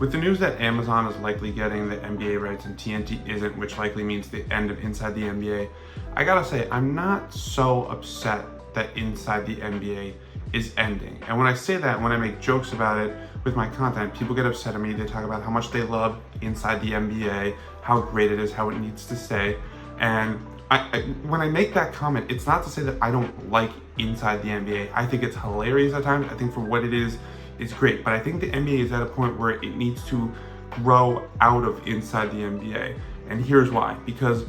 With the news that Amazon is likely getting the NBA rights and TNT isn't, which likely means the end of Inside the NBA, I gotta say, I'm not so upset that Inside the NBA is ending. And when I say that, when I make jokes about it with my content, people get upset at me. They talk about how much they love Inside the NBA, how great it is, how it needs to stay. And when I make that comment, it's not to say that I don't like Inside the NBA. I think it's hilarious at times. I think for what it is great. But I think the NBA is at a point where it needs to grow out of Inside the NBA. And here's why. Because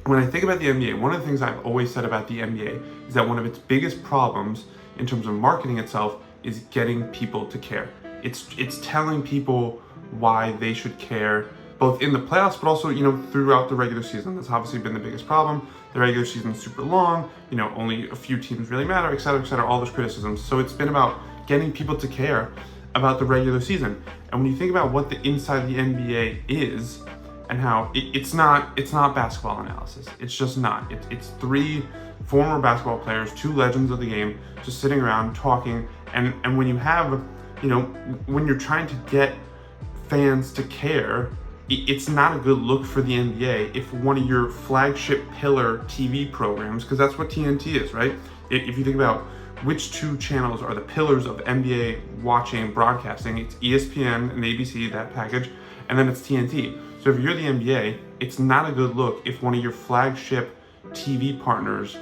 when I think about the NBA, one of the things I've always said about the NBA is that one of its biggest problems in terms of marketing itself is getting people to care. It's telling people why they should care, both in the playoffs, but also, throughout the regular season. That's obviously been the biggest problem. The regular season's super long, only a few teams really matter, et cetera, all those criticisms. So it's been about getting people to care about the regular season. And when you think about what the Inside the NBA is, and how it's not basketball analysis. It's just not. It's three former basketball players, two legends of the game, just sitting around talking. And when you have, when you're trying to get fans to care, it's not a good look for the NBA if one of your flagship pillar TV programs, because that's what TNT is, right? If you think about which two channels are the pillars of NBA watching, broadcasting, it's ESPN and ABC, that package, and then it's TNT. So if you're the NBA, it's not a good look if one of your flagship TV partners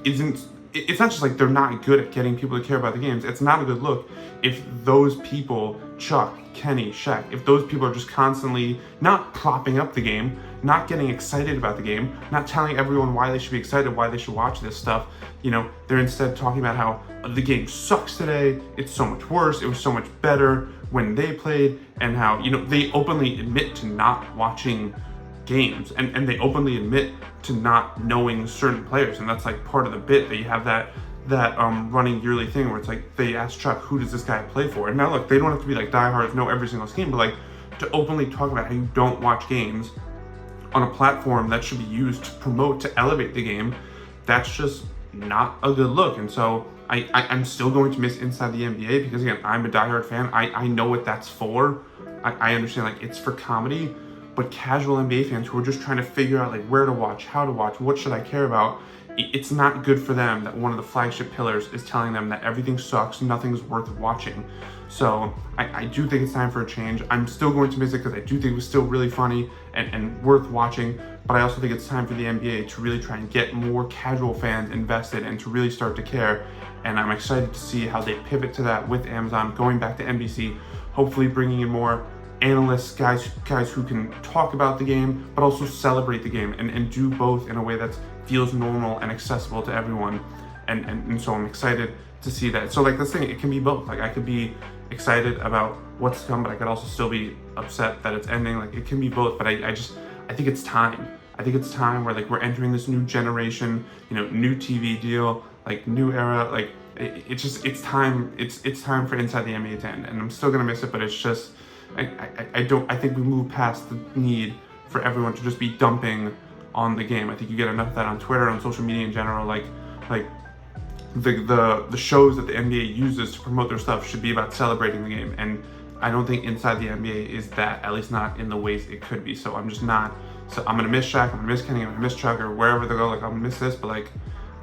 isn't, it's not just like they're not good at getting people to care about the games. It's not a good look if those people, Chuck, Kenny, Shaq, if those people are just constantly not propping up the game, not getting excited about the game, not telling everyone why they should be excited, why they should watch this stuff. They're instead talking about how the game sucks today, it's so much worse, it was so much better when they played, and how, they openly admit to not watching games, and they openly admit to not knowing certain players, and that's like part of the bit that you have that running yearly thing where it's like they ask Chuck, who does this guy play for? And now look, they don't have to be like diehards, know every single scheme, but like to openly talk about how you don't watch games on a platform that should be used to promote, to elevate the game, that's just not a good look. And so I'm still going to miss Inside the NBA because, again, I'm a diehard fan. I know what that's for. I understand, like, it's for comedy, but casual NBA fans who are just trying to figure out, like, where to watch, how to watch, what should I care about, it's not good for them that one of the flagship pillars is telling them that everything sucks, nothing's worth watching. So I do think it's time for a change. I'm still going to miss it because I do think it was still really funny and worth watching, but I also think it's time for the NBA to really try and get more casual fans invested and to really start to care. And I'm excited to see how they pivot to that with Amazon, going back to NBC, hopefully bringing in more analysts, guys who can talk about the game, but also celebrate the game and do both in a way that feels normal and accessible to everyone. And so I'm excited to see that. So like this thing, it can be both. Like I could be excited about what's to come, but I could also still be upset that it's ending. Like it can be both, but I think it's time. I think it's time where like we're entering this new generation, new TV deal, like new era, like it's time for Inside the NBA to end. And I'm still gonna miss it, but it's just, I think we move past the need for everyone to just be dumping on the game. I think you get enough of that on Twitter, on social media in general, like the shows that the NBA uses to promote their stuff should be about celebrating the game. And I don't think Inside the NBA is that, at least not in the ways it could be. So I'm gonna miss Shaq, I'm gonna miss Kenny, I'm gonna miss Chuck, or wherever they go, like I'm gonna miss this, but like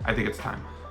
I think it's time.